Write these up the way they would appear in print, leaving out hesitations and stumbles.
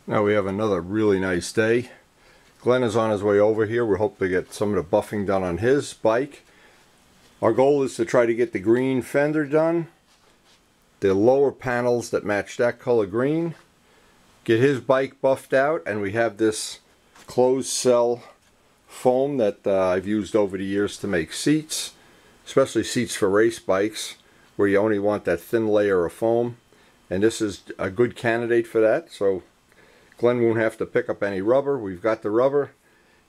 Now we have another really nice day. Glenn is on his way over here. We hope to get some of the buffing done on his bike. Our goal is to try to get the green fender done, the lower panels that match that color green, get his bike buffed out, and we have this closed cell foam that I've used over the years to make seats, especially seats for race bikes where you only want that thin layer of foam, and this is a good candidate for that. So Glenn won't have to pick up any rubber. We've got the rubber.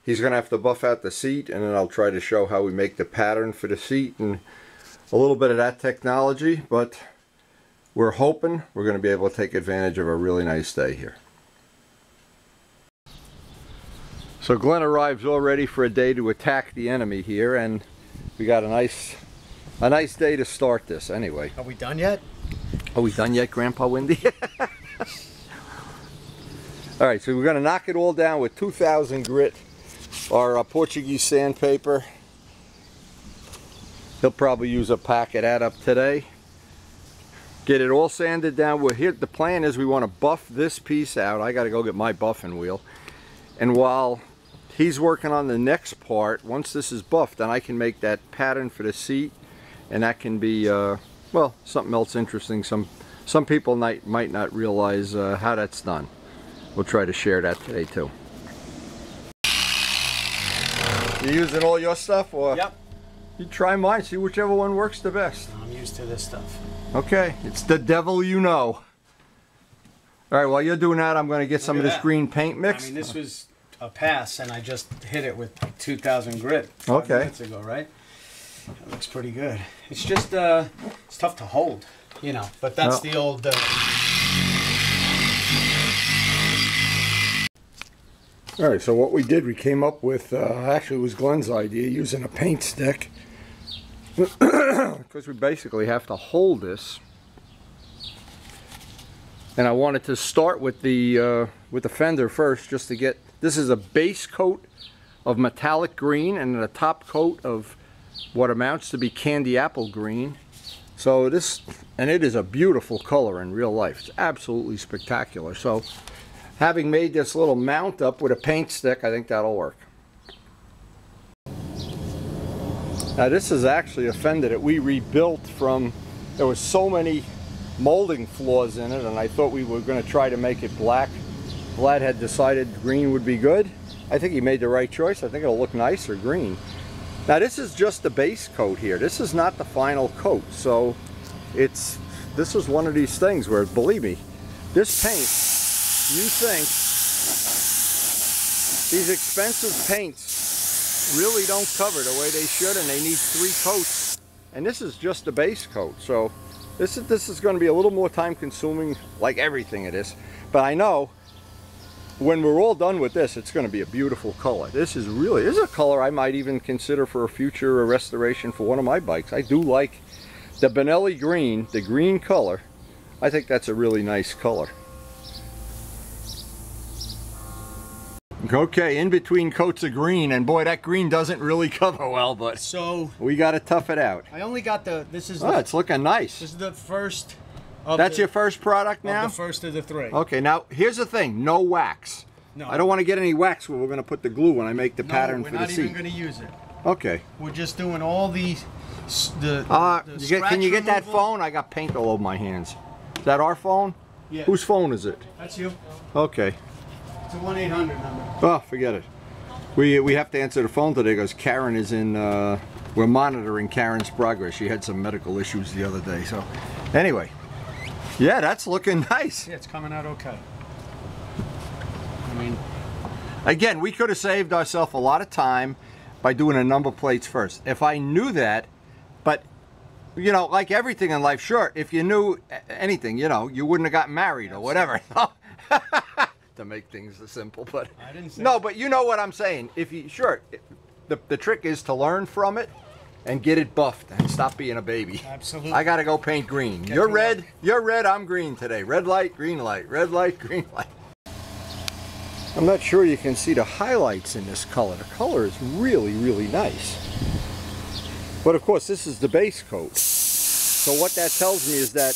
He's going to have to buff out the seat, and then I'll try to show how we make the pattern for the seat and a little bit of that technology. But we're hoping we're going to be able to take advantage of a really nice day here. So Glenn arrives all ready for a day to attack the enemy here, and we got a nice day to start this anyway. Are we done yet? Are we done yet, Grandpa Windy? Alright, so we're going to knock it all down with 2000 grit, our Portuguese sandpaper. He'll probably use a pack of that up today. Get it all sanded down. We're here. The plan is we want to buff this piece out. I got to go get my buffing wheel. And while he's working on the next part, once this is buffed, then I can make that pattern for the seat. And that can be, well, something else interesting. Some people might not realize how that's done. We'll try to share that today too. You using all your stuff, or? Yep. You try mine, see whichever one works the best. I'm used to this stuff. Okay, it's the devil you know. All right, while you're doing that, I'm going to get some of this green paint mix. I mean, this was a pass, and I just hit it with 2000 grit 5 minutes ago, right? That looks pretty good. It's just, it's tough to hold, you know, but that's the old... Alright, so what we did, we came up with, actually it was Glenn's idea, using a paint stick. Because we basically have to hold this. And I wanted to start with the fender first, just to get, this is a base coat of metallic green and a top coat of what amounts to be candy apple green. So this, and it is a beautiful color in real life. It's absolutely spectacular. So having made this little mount up with a paint stick, I think that'll work. Now this is actually a fender that we rebuilt from, there was so many molding flaws in it, and I thought we were going to try to make it black. Vlad had decided green would be good. I think he made the right choice. I think it'll look nicer green. Now this is just the base coat here. This is not the final coat. So this is one of these things where, believe me, this paint, you think these expensive paints really don't cover the way they should, and they need 3 coats, and this is just the base coat. So this is going to be a little more time consuming, like everything it is, but I know when we're all done with this, it's going to be a beautiful color. This is a color I might even consider for a future restoration for one of my bikes. I do like the Benelli green, the green color. I think that's a really nice color. Okay, in between coats of green, and boy, that green doesn't really cover well, but so we got to tough it out. I only got this is it's looking nice. This is the first That's your first product now? The first of the 3. Okay, now here's the thing, no wax. No. I don't want to get any wax when we're going to put the glue when I make the pattern for the seat. we're not even going to use it. Okay. We're just doing all the can you get that phone? I got paint all over my hands. Is that our phone? Yeah. Whose phone is it? That's you. Okay. It's a 1-800 number. Oh, forget it. We have to answer the phone today because Karen is in, we're monitoring Karen's progress. She had some medical issues the other day. So anyway, yeah, that's looking nice. Yeah, it's coming out okay. I mean, again, we could have saved ourselves a lot of time by doing the number plates first. If I knew that, but you know, like everything in life, sure, if you knew anything, you know, you wouldn't have gotten married or whatever. To make things simple, but I didn't say no, but you know what I'm saying. If you the trick is to learn from it and get it buffed and stop being a baby. Absolutely. I gotta go paint green. You're red, I'm green today. Red light, green light, red light, green light. I'm not sure you can see the highlights in this color. The color is really, really nice. But of course, this is the base coat. So what that tells me is that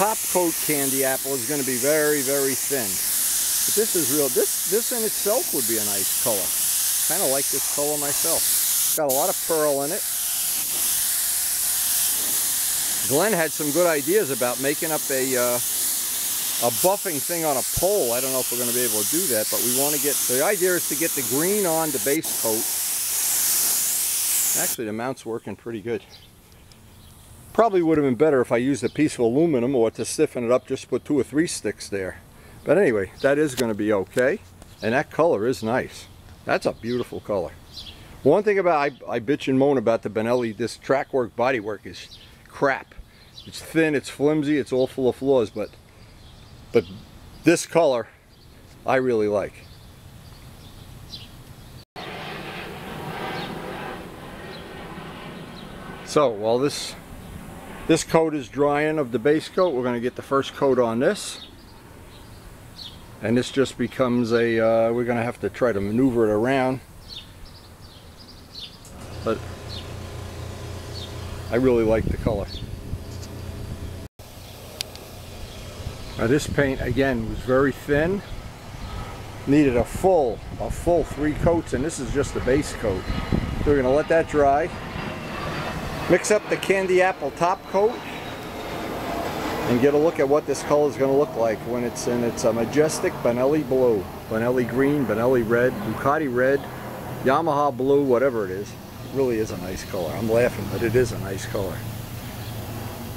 top coat candy apple is going to be very, very thin. But this is real. This in itself would be a nice color. Kind of like this color myself. Got a lot of pearl in it. Glenn had some good ideas about making up a buffing thing on a pole. I don't know if we're going to be able to do that, but we want to get, the idea is to get the green on the base coat. Actually, the mount's working pretty good. Probably would have been better if I used a piece of aluminum, or to stiffen it up, just put 2 or 3 sticks there. But anyway, that is going to be okay. And that color is nice. That's a beautiful color. One thing about, I bitch and moan about the Benelli, this trackwork bodywork is crap. It's thin, it's flimsy, it's all full of flaws, but this color I really like. So while this coat is drying of the base coat, we're going to get the first coat on this. And this just becomes a, we're going to have to try to maneuver it around. But I really like the color. Now this paint, again, was very thin. Needed a full 3 coats, and this is just the base coat. So we're going to let that dry. Mix up the candy apple top coat and get a look at what this color is going to look like when it's in its majestic Benelli blue, Benelli green, Benelli red, Ducati red, Yamaha blue, whatever it is. It really is a nice color. I'm laughing, but it is a nice color.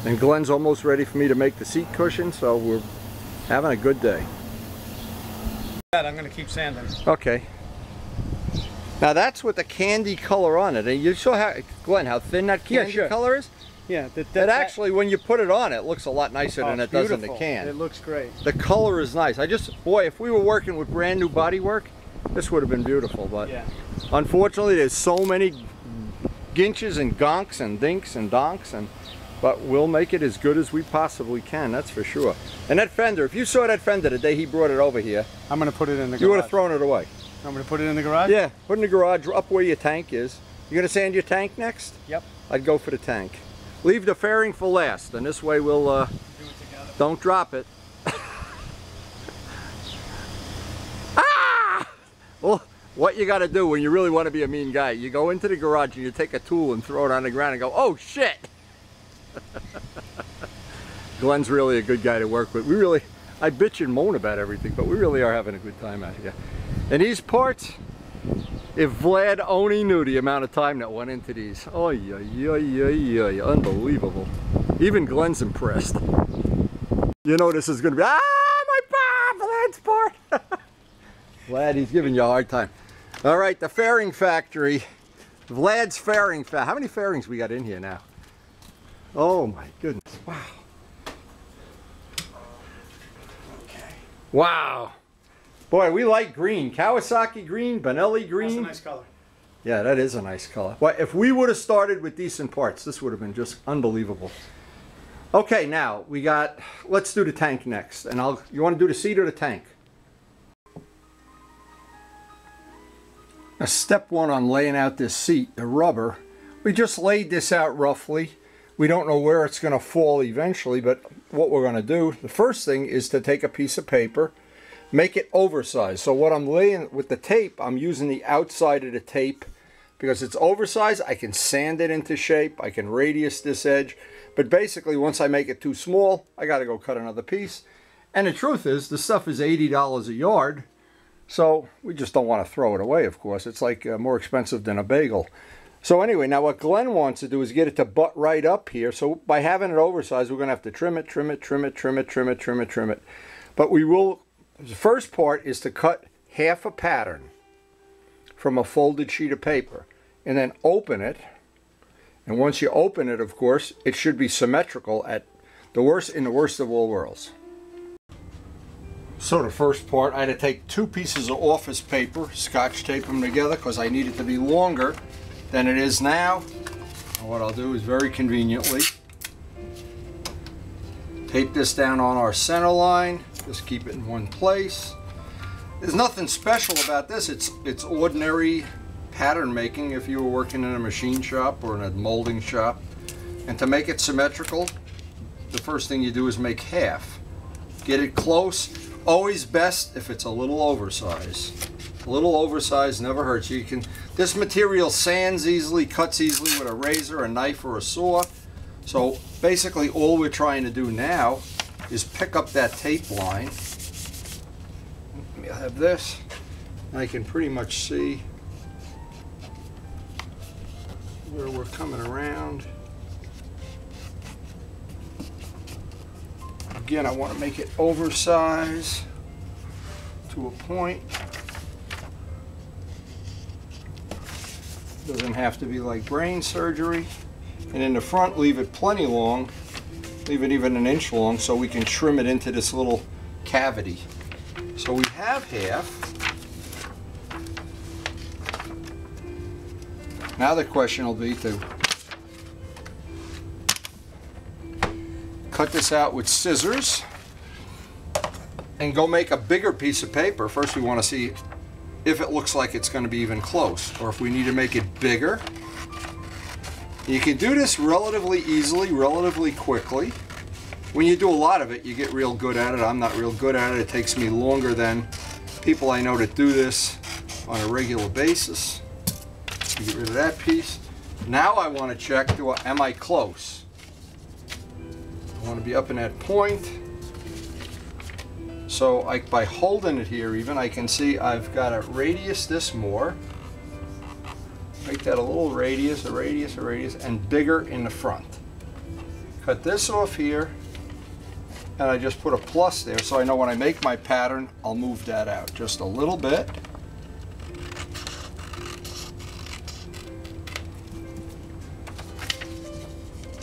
And Glenn's almost ready for me to make the seat cushion, so we're having a good day. I'm going to keep sanding. Okay. Now that's with the candy color on it. And you saw how, Glenn, how thin that candy color is? Yeah. That actually, when you put it on, it looks a lot nicer than it does in the can. It looks great. The color is nice. Boy, if we were working with brand new bodywork, this would have been beautiful. But yeah, unfortunately, there's so many ginches and gonks and dinks and donks, but we'll make it as good as we possibly can, that's for sure. And that fender, if you saw that fender the day he brought it over here, I'm going to put it in the garage. You would have thrown it away. I'm going to put it in the garage? Yeah, put it in the garage, up where your tank is. You're going to sand your tank next? Yep. I'd go for the tank. Leave the fairing for last, and this way we'll, do it together. Don't drop it. Ah! Well, what you got to do when you really want to be a mean guy, you go into the garage and you take a tool and throw it on the ground and go, oh shit! Glenn's really a good guy to work with. I bitch and moan about everything, but we really are having a good time out here. And these parts, if Vlad only knew the amount of time that went into these. Oh, yeah, unbelievable. Even Glenn's impressed. You know this is going to be, Vlad's part. Vlad, he's giving you a hard time. All right, the fairing factory. Vlad's fairing factory. How many fairings we got in here now? Oh my goodness, wow. Okay. Wow. Boy, we like green. Kawasaki green, Benelli green. That's a nice color. Yeah, that is a nice color. Well, if we would have started with decent parts, this would have been just unbelievable. Okay, now we got, let's do the tank next. And you want to do the seat or the tank? Now, step 1 on laying out this seat, the rubber, we just laid this out roughly. We don't know where it's going to fall eventually, but what we're going to do, the first thing is to take a piece of paper, make it oversized. So what I'm laying with the tape, I'm using the outside of the tape because it's oversized. I can sand it into shape. I can radius this edge. But basically, once I make it too small, I got to go cut another piece. And the truth is, the stuff is $80 a yard. So we just don't want to throw it away, of course. It's like more expensive than a bagel. So anyway, now what Glenn wants to do is get it to butt right up here. So by having it oversized, we're going to have to trim it, trim it, trim it, trim it, trim it, trim it, trim it. But we will, the first part is to cut half a pattern from a folded sheet of paper and then open it. And once you open it, of course, it should be symmetrical at the worst, in the worst of all worlds. So the first part, I had to take 2 pieces of office paper, scotch tape them together because I need it to be longer than it is now. And what I'll do is very conveniently tape this down on our center line, just keep it in one place. There's nothing special about this. It's ordinary pattern making if you were working in a machine shop or in a molding shop. And to make it symmetrical, the first thing you do is make half. Get it close. Always best if it's a little oversized. A little oversized never hurts. This material sands easily, cuts easily with a razor, a knife, or a saw. So basically all we're trying to do now is pick up that tape line. Let me have this, and I can pretty much see where we're coming around. Again, I want to make it oversized to a point. Doesn't have to be like brain surgery. And in the front, leave it plenty long. Leave it even an inch long so we can trim it into this little cavity. So we have half. Now the question will be to cut this out with scissors and go make a bigger piece of paper. First we want to see if it looks like it's going to be even close, or if we need to make it bigger. You can do this relatively easily, relatively quickly. When you do a lot of it, you get real good at it. I'm not real good at it. It takes me longer than people I know that do this on a regular basis. Get rid of that piece. Now I want to check, am I close? I want to be up in that point. So by holding it here even, I can see I've got to radius this more. Make that a little radius, a radius, a radius, and bigger in the front. Cut this off here, and I just put a plus there so I know when I make my pattern, I'll move that out just a little bit.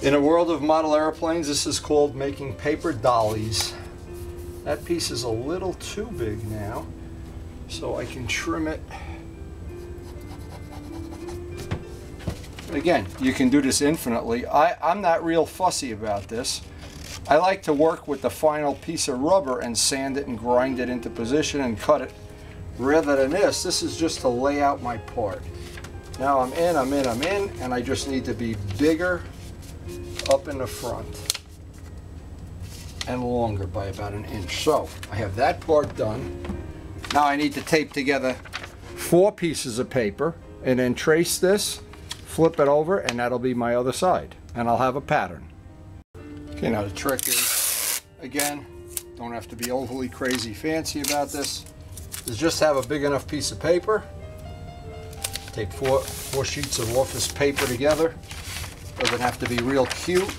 In a world of model airplanes, this is called making paper dollies. That piece is a little too big now, so I can trim it. Again, you can do this infinitely. I'm not real fussy about this. I like to work with the final piece of rubber and sand it and grind it into position and cut it. Rather than this is just to lay out my part. Now I'm in, and I just need to be bigger up in the front and longer by about an inch. So I have that part done. Now I need to tape together 4 pieces of paper and then trace this, flip it over, and that'll be my other side, and I'll have a pattern. Okay, now the trick is, again, don't have to be overly crazy fancy about this, is just have a big enough piece of paper. Take four sheets of office paper together. Doesn't have to be real cute.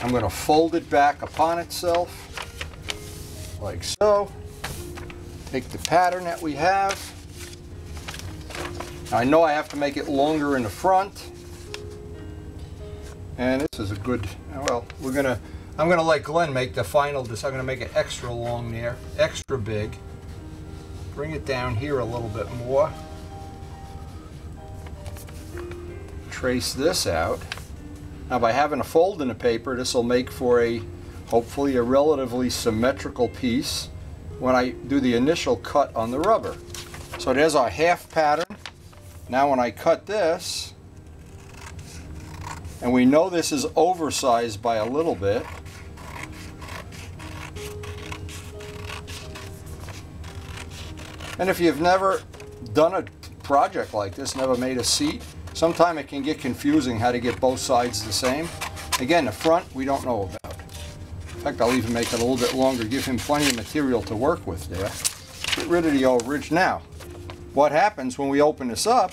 I'm going to fold it back upon itself, like so. Take the pattern that we have. I know I have to make it longer in the front. And this is a good, well, I'm gonna let Glenn make the final, I'm gonna make it extra long there, extra big. Bring it down here a little bit more. Trace this out. Now by having a fold in the paper, this will make for hopefully a relatively symmetrical piece when I do the initial cut on the rubber. So there's our half pattern. Now when I cut this, and we know this is oversized by a little bit, and if you've never done a project like this, never made a seat, sometimes it can get confusing how to get both sides the same. Again, the front we don't know about. In fact, I'll even make it a little bit longer, give him plenty of material to work with there. Get rid of the overage. Now, what happens when we open this up,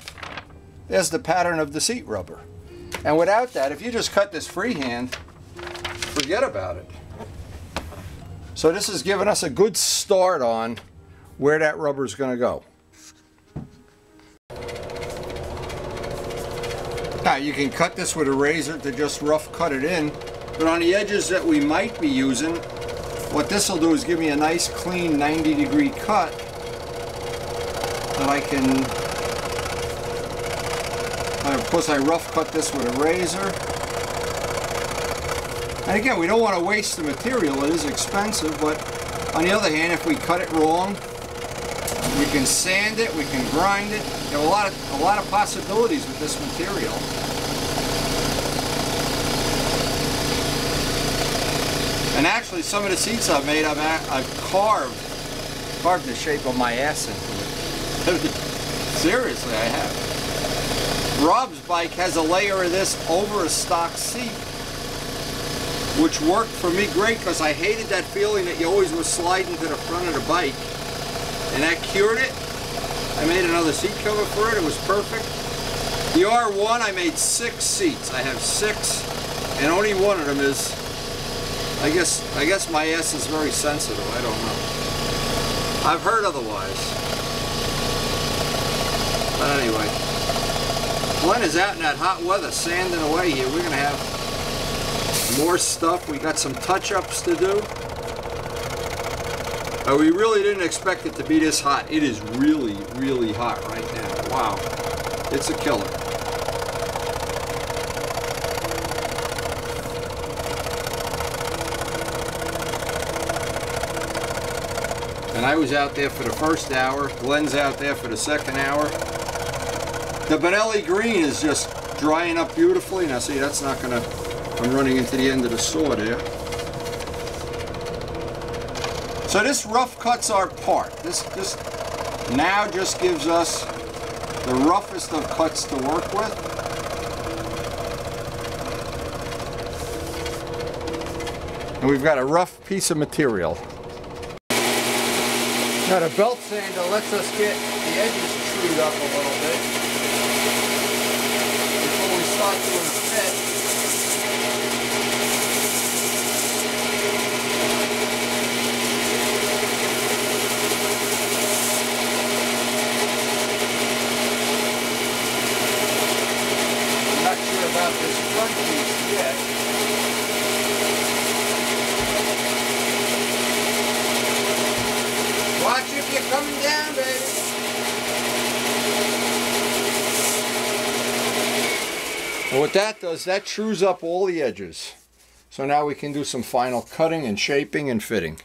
there's the pattern of the seat rubber. And without that, if you just cut this freehand, forget about it. So this has given us a good start on where that rubber is going to go. Now you can cut this with a razor to just rough cut it in, but on the edges that we might be using, what this will do is give me a nice clean 90-degree cut that I can, of course I rough cut this with a razor. And again, we don't want to waste the material, it is expensive, but on the other hand, if we cut it wrong, we can sand it, we can grind it. There are a lot of possibilities with this material. And actually, some of the seats I've made, I've carved the shape of my ass into it. Seriously, I have. Rob's bike has a layer of this over a stock seat, which worked for me great because I hated that feeling that you always were sliding to the front of the bike. And that cured it. I made another seat cover for it. It was perfect. The R1, I made 6 seats. I have 6, and only one of them is, I guess my ass is very sensitive. I don't know. I've heard otherwise. But anyway, Glenn is out in that hot weather sanding away here. We're going to have more stuff. We got some touch-ups to do. We really didn't expect it to be this hot. It is really, really hot right now. Wow. It's a killer. And I was out there for the first hour. Glenn's out there for the second hour. The Benelli green is just drying up beautifully. Now see, that's not gonna, I'm running into the end of the saw there. So this rough cuts our part. This now just gives us the roughest of cuts to work with. And we've got a rough piece of material. Now the belt sander lets us get the edges trued up a little bit before we start doing a fit. I'm not sure about this front piece yet. Watch if you're coming down, baby. And what that does, that trues up all the edges. So now we can do some final cutting and shaping and fitting.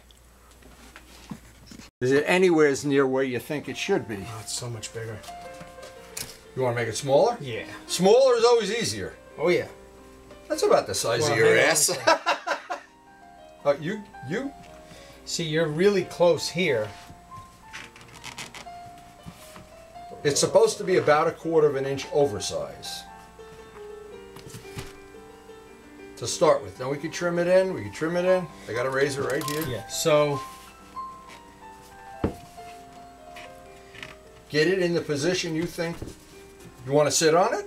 Is it anywhere near where you think it should be? Oh, it's so much bigger. You want to make it smaller? Yeah. Smaller is always easier. Oh yeah. That's about the size of your ass. You? See, you're really close here. It's supposed to be about 1/4 inch oversize. To start with. Then we can trim it in. We can trim it in. I got a razor right here. Yeah. So get it in the position you think. You want to sit on it?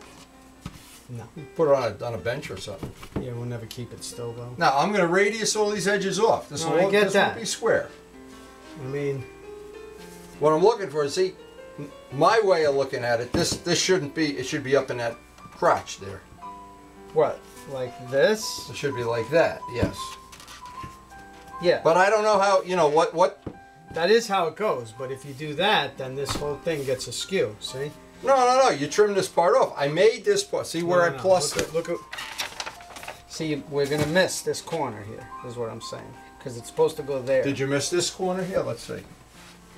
no. Put it on a bench or something. Yeah, we'll never keep it still though. Now I'm going to radius all these edges off. This No, I get this that. won't be square. I mean, What I'm looking for is, see, my way of looking at it, this shouldn't be, it should be up in that crotch there. what? Like this? It should be like that, yes. Yeah. But I don't know how, you know, what? That is how it goes, but if you do that, then this whole thing gets askew, see? No, you trim this part off. I made this part, see where I plussed it? Look at, see, we're going to miss this corner here, is what I'm saying. Because it's supposed to go there. Did you miss this corner here? Let's see.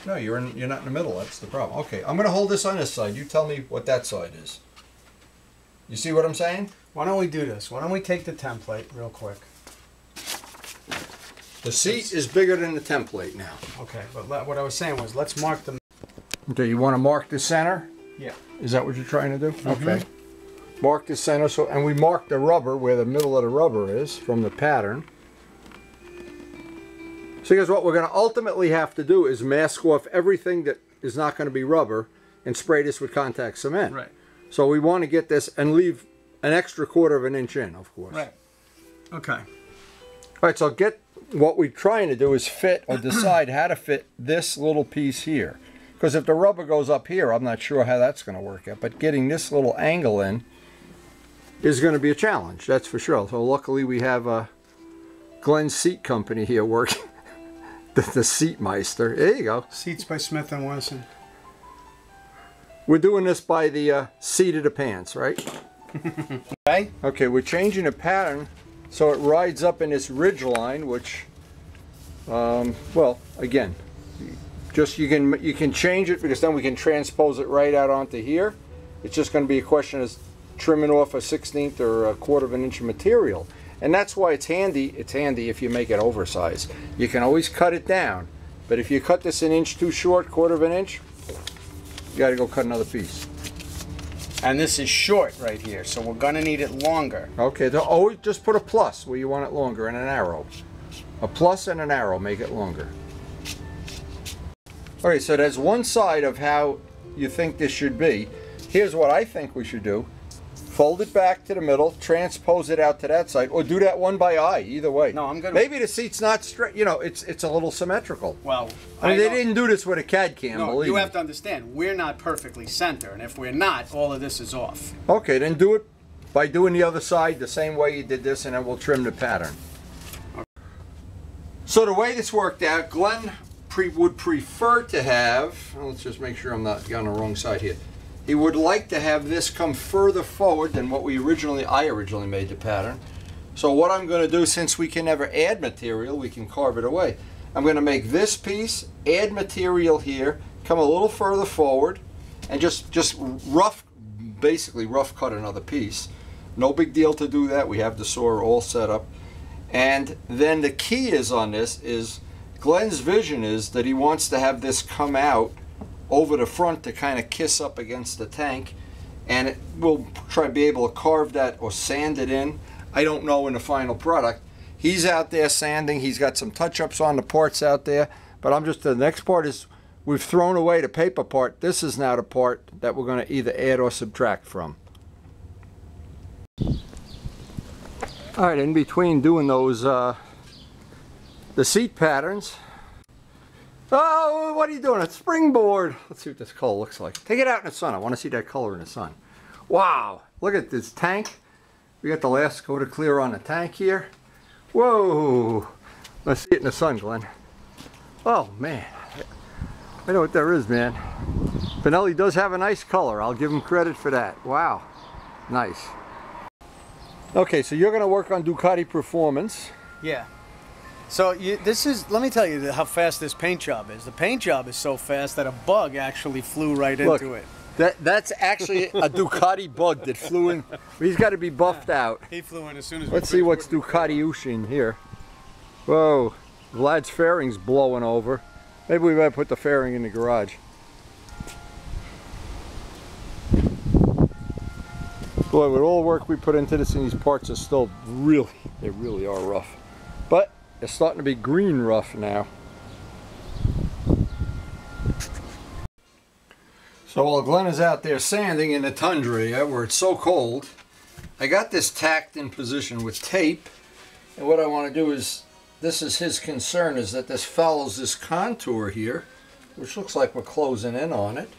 No, you're not in the middle, that's the problem. Okay, I'm going to hold this on this side. You tell me what that side is. You see what I'm saying? Why don't we do this? Why don't we take the template real quick? The seat is bigger than the template now. Okay, but what I was saying was, let's mark the... Okay, you want to mark the center? Yeah. Is that what you're trying to do? Okay. Mark the center, and we mark the rubber where the middle of the rubber is from the pattern. So here's what we're going to ultimately have to do is mask off everything that is not going to be rubber and spray this with contact cement. Right. So we want to get this and leave an extra 1/4 inch in, of course. Right. Okay. All right, so what we're trying to do is fit or decide how to fit this little piece here. Because if the rubber goes up here, I'm not sure how that's going to work out. But getting this little angle in is going to be a challenge, that's for sure. So luckily we have Glenn's Seat Company here working. the Seat Meister. There you go. Seats by Smith & Wesson. We're doing this by the seat of the pants, right? Okay. Okay, we're changing the pattern so it rides up in this ridge line, which, well, again, just you can change it because then we can transpose it right out onto here. It's just going to be a question of trimming off a 1/16 or 1/4 inch of material. And that's why it's handy if you make it oversized. You can always cut it down, but if you cut this an inch too short, 1/4 of an inch, you got to go cut another piece. And this is short right here, so we're gonna need it longer. Okay, so always just put a plus where you want it longer and an arrow. A plus and an arrow make it longer. Okay, so there's one side of how you think this should be. Here's what I think we should do. Fold it back to the middle, transpose it out to that side, or do that one by eye, either way. No, I'm gonna... Maybe the seat's not straight, you know, it's a little symmetrical. Well, I mean, they didn't do this with a CAD cam, no, believe you me. have to understand, we're not perfectly center, and if we're not, all of this is off. Okay, then do it by doing the other side the same way you did this, and then we'll trim the pattern. Okay. So the way this worked out, Glenn would prefer to have, let's just make sure I'm not on the wrong side here. He would like to have this come further forward than what I originally made the pattern. So what I'm going to do, since we can never add material, we can carve it away. I'm going to make this piece, add material here, come a little further forward, and just basically rough cut another piece. No big deal to do that. We have the saw all set up. And then the key is on this is Glenn's vision is that he wants to have this come out over the front to kind of kiss up against the tank, and we'll try to be able to carve that or sand it in. I don't know in the final product. He's out there sanding. He's got some touch-ups on the parts out there, but the next part is we've thrown away the paper part. This is now the part that we're going to either add or subtract from. All right, in between doing those the seat patterns. Oh, what are you doing? A springboard. Let's see what this color looks like. Take it out in the sun. I want to see that color in the sun. Wow, look at this tank. We got the last coat of clear on the tank here. Whoa. Let's see it in the sun, Glenn. Oh, man. I know what there is, man. Benelli does have a nice color. I'll give him credit for that. Wow. Nice. Okay, so you're going to work on Ducati Performance. Yeah. So let me tell you how fast this paint job is. The paint job is so fast that a bug actually flew right into it. That's actually a Ducati bug that flew in. He's got to be buffed out. He flew in as soon as Let's see what's Ducati-ushin here. Whoa, Vlad's fairing's blowing over. Maybe we better put the fairing in the garage. Boy, with all the work we put into this, and these parts are still they really are rough. But it's starting to be green rough now. So while Glenn is out there sanding in the tundra where it's so cold, I got this tacked in position with tape. And what I want to do is, this is his concern, is that this follows this contour here, which looks like we're closing in on it.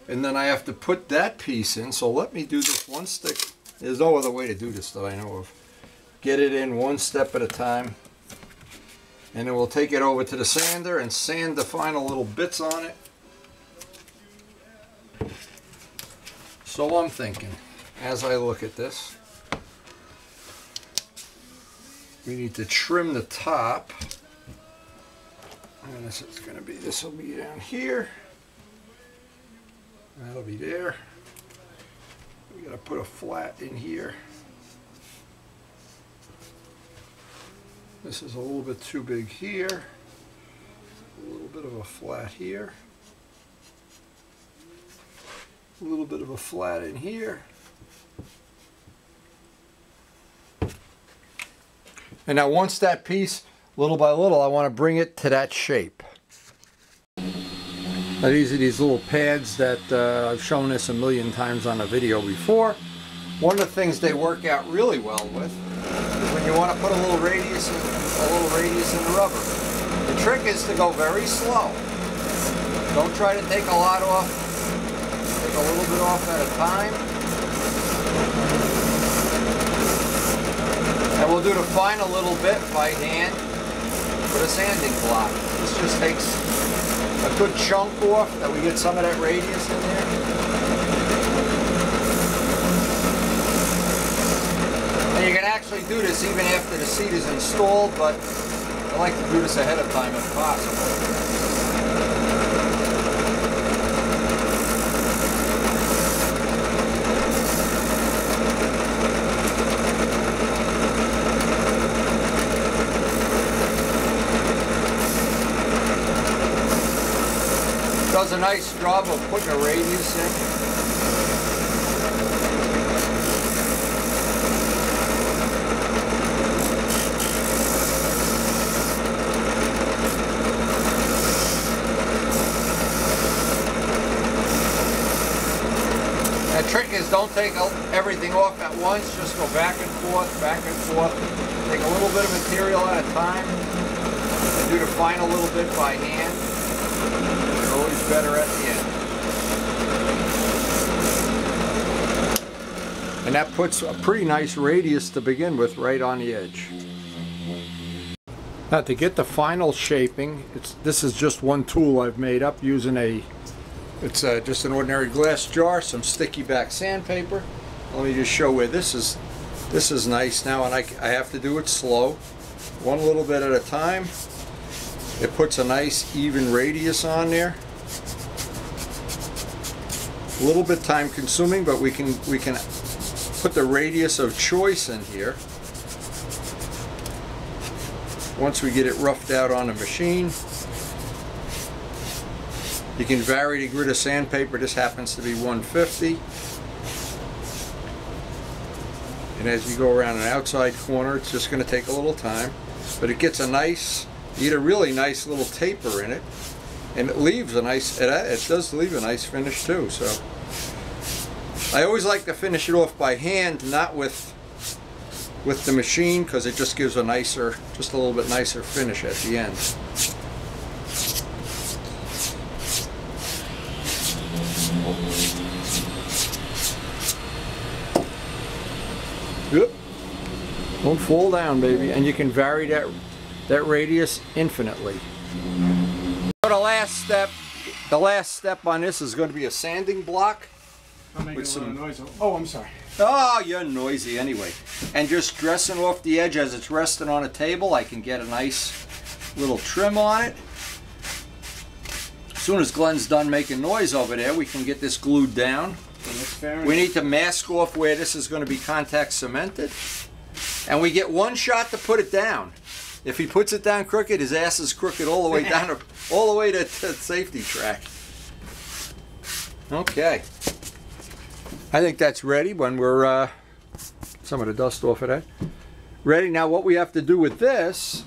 And then I have to put that piece in, so let me do this one stick. There's no other way to do this that I know of. Get it in one step at a time. And then we'll take it over to the sander and sand the final little bits on it. So I'm thinking, as I look at this, we need to trim the top. And this will be down here. That'll be there. We gotta put a flat in here. This is a little bit too big here. A little bit of a flat here. A little bit of a flat in here. And now once that piece, little by little, I want to bring it to that shape. Now these are these little pads that I've shown this a million times on a video before. One of the things they work out really well with is when you want to put a little radius in the rubber. The trick is to go very slow. Don't try to take a lot off. Take a little bit off at a time. And we'll do the final little bit by hand with a sanding block. This just takes a good chunk off, that we get some of that radius in there. And you can actually do this even after the seat is installed, but I like to do this ahead of time if possible. Does a nice job of putting a radius in. The trick is don't take everything off at once, just go back and forth, take a little bit of material at a time, and do the final little bit by hand. It's always better at the end. And that puts a pretty nice radius to begin with right on the edge. Now to get the final shaping, this is just one tool I've made up using it's just an ordinary glass jar, some sticky back sandpaper. Let me just show where this is nice now, and I have to do it slow, one little bit at a time. It puts a nice even radius on there. A little bit time consuming, but we can put the radius of choice in here once we get it roughed out on the machine. You can vary the grit of sandpaper. This happens to be 150. And as you go around an outside corner, it's just going to take a little time. But it gets a nice, you get a really nice little taper in it. And it leaves a nice, it does leave a nice finish too. So I always like to finish it off by hand, not with the machine, because it just gives a nicer, just a little bit nicer finish at the end. Yep. Don't fall down, baby. And you can vary that radius infinitely. So the last step on this is going to be a sanding block. I'm making a lot of noise. Oh, I'm sorry. Oh, you're noisy anyway. And just dressing off the edge as it's resting on a table, I can get a nice little trim on it. As soon as Glenn's done making noise over there, we can get this glued down. We need to mask off where this is going to be contact cemented. And we get one shot to put it down. If he puts it down crooked, his ass is crooked all the way down, all the way to the safety track. Okay. I think that's ready when we're, some of the dust off of that. Ready. Now what we have to do with this,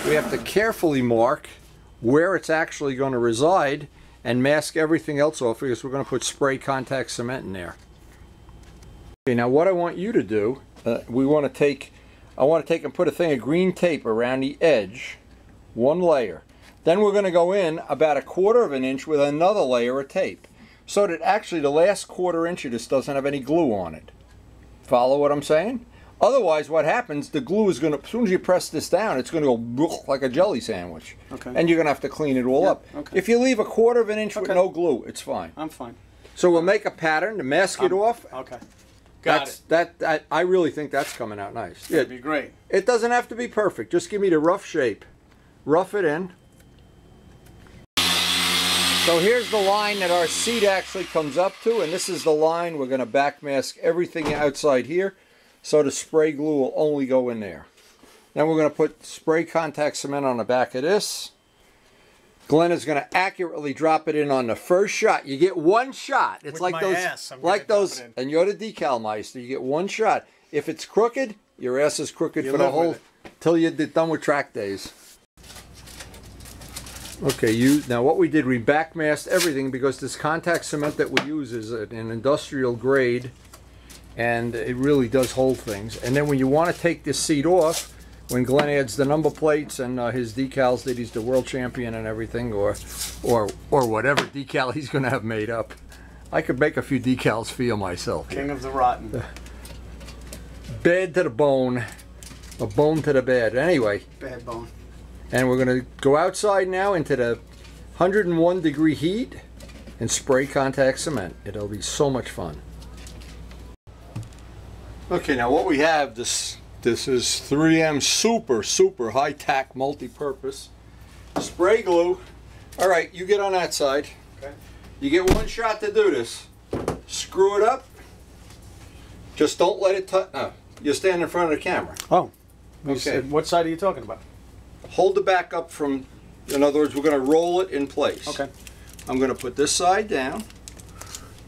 we have to carefully mark where it's actually going to reside and mask everything else off, because we're going to put spray contact cement in there. Okay, now what I want you to do, I want to take and put a thing of green tape around the edge, one layer. Then we're going to go in about 1/4 of an inch with another layer of tape, so that actually the last 1/4 inch of this doesn't have any glue on it. Follow what I'm saying? Otherwise, what happens, the glue is going to, as soon as you press this down, it's going to go like a jelly sandwich. Okay. And you're going to have to clean it all up. Okay. If you leave 1/4 of an inch with no glue, it's fine. I'm fine. So we'll make a pattern to mask it off. Okay. Got it. I really think that's coming out nice. That'd be great. It doesn't have to be perfect. Just give me the rough shape. Rough it in. So here's the line that our seat actually comes up to, and this is the line we're going to back mask everything outside here, so the spray glue will only go in there. Then we're going to put spray contact cement on the back of this. Glenn is going to accurately drop it in on the first shot. You get one shot. It's with like my those, ass, like those, and you're the decal meister. You get one shot. If it's crooked, your ass is crooked for the whole, till you're done with track days. Okay, now what we did, we back masked everything, because this contact cement that we use is an industrial grade, and it really does hold things. And then when you want to take this seat off, when Glenn adds the number plates and his decals that he's the world champion and everything, or whatever decal he's going to have made up. I could make a few decals for you myself. King of the rotten. Bad to the bone, a bone to the bed. Anyway. Bad bone. And we're going to go outside now into the 101-degree heat and spray contact cement. It'll be so much fun. Okay, now what we have, this is 3M super high-tack multi-purpose spray glue. All right, you get on that side. Okay. You get one shot to do this. Screw it up. Just don't let it touch. You stand in front of the camera. Oh. Okay. What side are you talking about? Hold the back up from, in other words, we're going to roll it in place. Okay. I'm going to put this side down.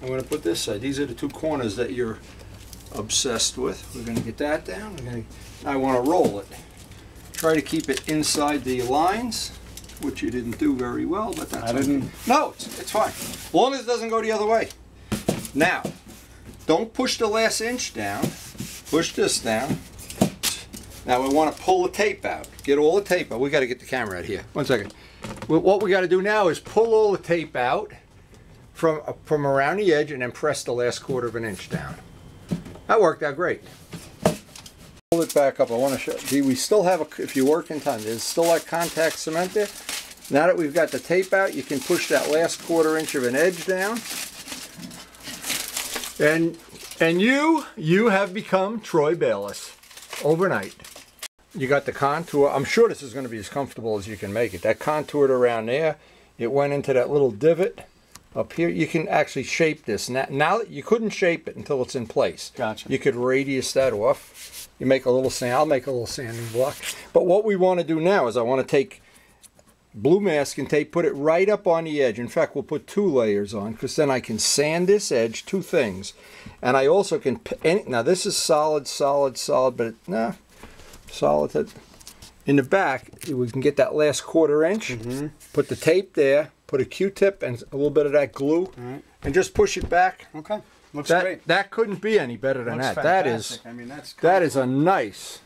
I'm going to put this side. These are the two corners that you're obsessed with. We're going to get that down. I want to roll it. Try to keep it inside the lines, which you didn't do very well, but that's okay. No, it's fine. As long as it doesn't go the other way. Now, don't push the last inch down. Push this down. Now we want to pull the tape out. Get all the tape out. We got to get the camera out here. 1 second. What we got to do now is pull all the tape out from around the edge and then press the last 1/4 inch down. That worked out great. Pull it back up. I want to show. See, we still have if you work in time, there's still like contact cement there. Now that we've got the tape out, you can push that last 1/4 inch of an edge down. And you have become Troy Bayliss overnight. You got the contour. I'm sure this is going to be as comfortable as you can make it. That contoured around there. It went into that little divot up here. You can actually shape this. Now you couldn't shape it until it's in place. Gotcha. You could radius that off. You make a little sand. I'll make a little sanding block. But what we want to do now is I want to take blue masking tape, put it right up on the edge. In fact, we'll put 2 layers on because then I can sand this edge, 2 things. And I also can, now this is solid, but solid. In the back, we can get that last 1/4 inch, put the tape there, put a Q-tip and a little bit of that glue, and just push it back. Okay, looks great. That couldn't be any better than that. Fantastic. I mean, that is a nice,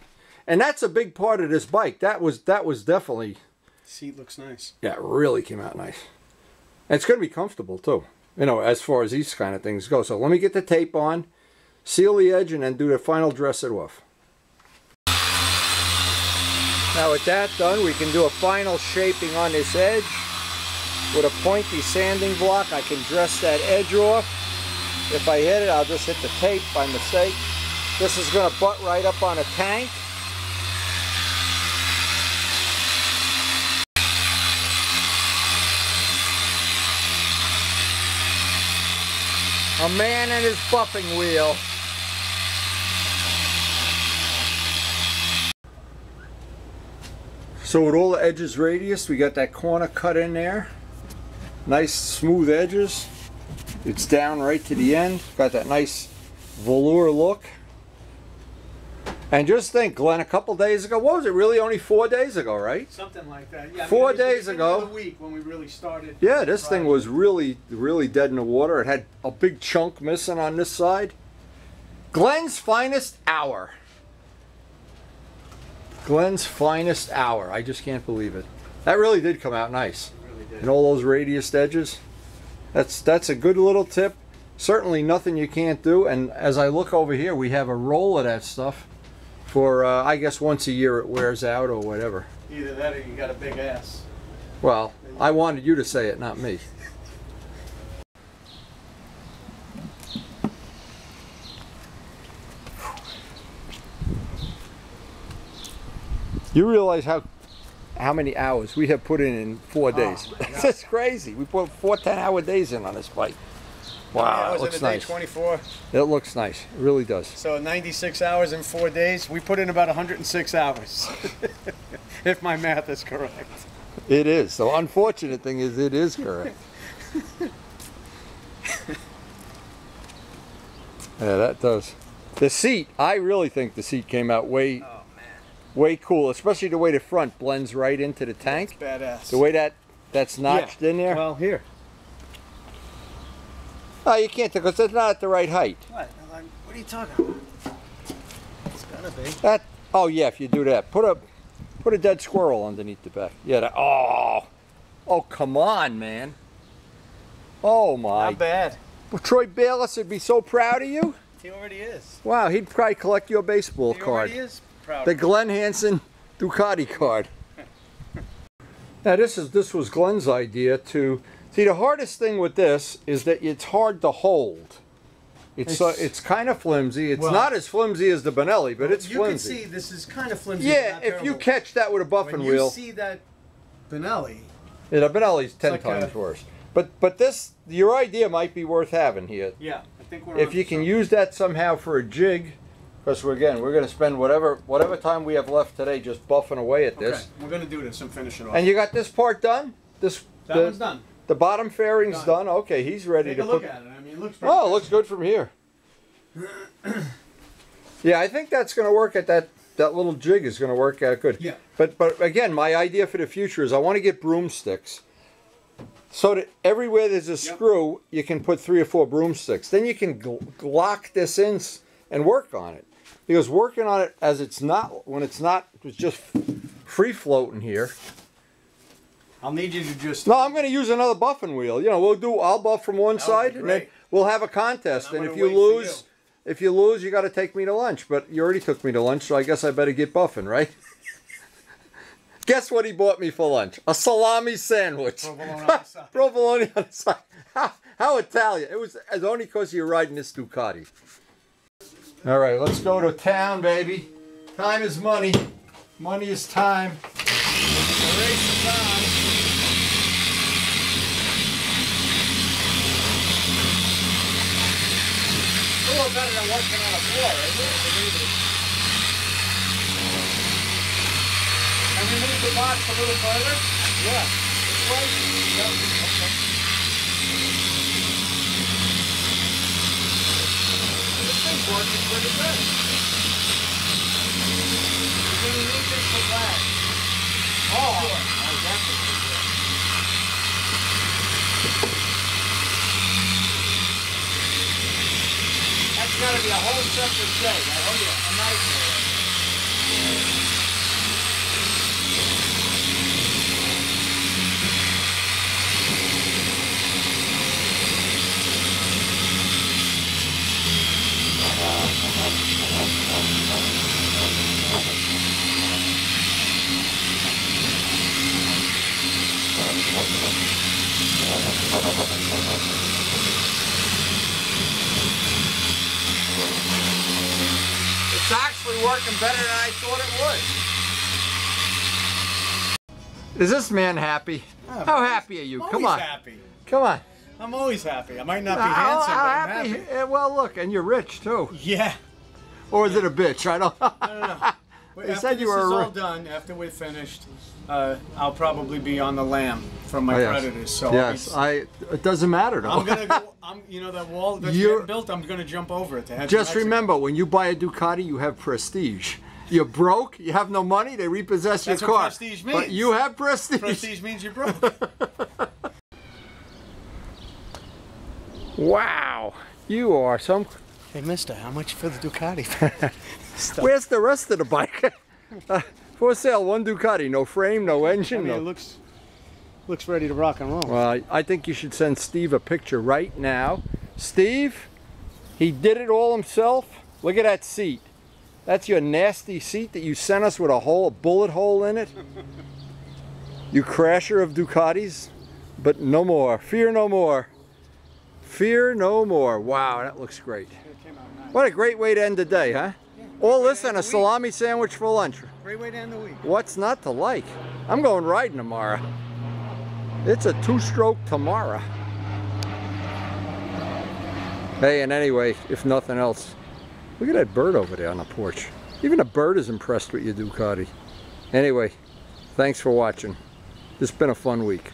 and that's a big part of this bike. That was definitely. Seat looks nice. Yeah, it really came out nice. And it's going to be comfortable too, you know, as far as these kind of things go. So let me get the tape on, seal the edge, and then do the final dress it off. Now with that done, we can do a final shaping on this edge. With a pointy sanding block, I can dress that edge off. If I hit it, I'll just hit the tape by mistake. This is going to butt right up on a tank. A man and his buffing wheel. So with all the edges radius, we got that corner cut in there. Nice smooth edges. It's down right to the end. Got that nice velour look. And just think, Glenn, a couple days ago, what was it, really only 4 days ago, right? Something like that. Yeah, 4 days ago. The week when we really started. Yeah, this thing was really dead in the water. It had a big chunk missing on this side. Glenn's finest hour. Glenn's finest hour. I just can't believe it. That really did come out nice. It really did. And all those radius edges. That's a good little tip. Certainly nothing you can't do. And as I look over here, we have a roll of that stuff. For, I guess once a year it wears out or whatever. Either that or you got a big ass. Well, I wanted you to say it, not me. You realize how many hours we have put in 4 days? That's crazy. We put 4 10-hour days in on this bike. Wow, it looks nice. 24. It looks nice. It really does. So 96 hours in 4 days. We put in about 106 hours, if my math is correct. It is. The unfortunate thing is it is correct. Yeah, that does. The seat, I really think the seat came out way cool, especially the way the front blends right into the tank. That's badass. The way that's notched in there. Well, here. Oh, you can't, because it's not at the right height. What? What are you talking about? It's gotta be. That. Oh yeah, if you do that, put a dead squirrel underneath the back. Yeah. Oh, come on, man. Oh my. Not bad. Well, Troy Bayliss would be so proud of you. He already is. Wow, he'd probably collect your baseball He card. already is proud. The Glenn Hansen Ducati card. Now this was Glenn's idea to. See, the hardest thing with this is that it's hard to hold. It's kind of flimsy. It's not as flimsy as the Benelli, but it's flimsy. You can see this is kind of flimsy. Yeah, if you catch that with a buffing wheel. When you see that Benelli. Yeah, the Benelli's 10 times worse. But this, your idea might be worth having here. Yeah, I think we're. If you can use that somehow for a jig, because we're going to spend whatever time we have left today just buffing away at this. Okay, we're going to do this and finish it off. And you got this part done? That one's done. The bottom fairing's done. Okay, he's ready Take to a look put... at it. I mean, it looks pretty Oh, it looks good from here. Yeah, I think that's going to work at that little jig is going to work out good. Yeah. But again, my idea for the future is I want to get broomsticks so that everywhere there's a screw, you can put 3 or 4 broomsticks. Then you can lock this in and work on it. Because working on it as it's not, when it's just free floating here. I'll need you to just... No, I'm going to use another buffing wheel. You know, I'll buff from one side and then we'll have a contest. And if you lose... If you lose, you got to take me to lunch. But you already took me to lunch, so I guess I better get buffing, right? Guess what he bought me for lunch? A salami sandwich. Provolone on the side. Provolone on the side. How Italian. It's only because you're riding this Ducati. All right, let's go to town, baby. Time is money. Money is time. The race is on. A little better than working on a floor, isn't it? Can we move the box a little further? Yeah. This way? Yep. Okay. This thing's working pretty good. You're going to need this for glass. Oh, sure. Oh, definitely. That's got to be a whole separate day. Oh yeah, a nightmare. It's actually working better than I thought it would. Is this man happy? How happy are you? Come on. Happy. Come on. I'm always happy. I might not be handsome, but I'm happy. Well, look, and you're rich too. Yeah. Or is it a bitch? I don't. I don't know. They After said you this were is all done, after we're finished, I'll probably be on the lam from my predators. So yes, it doesn't matter though. I'm gonna go. You know that wall that's getting built. I'm gonna jump over it to head to Just Mexico. remember, when you buy a Ducati, you have prestige. You're broke, you have no money, they repossess That's your what car. prestige means. But you have prestige. Prestige means you're broke. Wow, you are some... Hey, mister, how much for the Ducati? Where's the rest of the bike? For sale, one Ducati, no frame, no engine. I mean, no... it looks ready to rock and roll. Well, I think you should send Steve a picture right now. Steve, he did it all himself. Look at that seat. That's your nasty seat that you sent us with a bullet hole in it. You crasher of Ducatis. But no more. Fear no more. Fear no more. Wow, that looks great. What a great way to end the day, huh? Yeah, all this and a salami sandwich for lunch. Great way to end the week. What's not to like? I'm going riding tomorrow. It's a 2-stroke tomorrow. Hey, and anyway, if nothing else, look at that bird over there on the porch. Even a bird is impressed with your Ducati. Anyway, thanks for watching. This has been a fun week.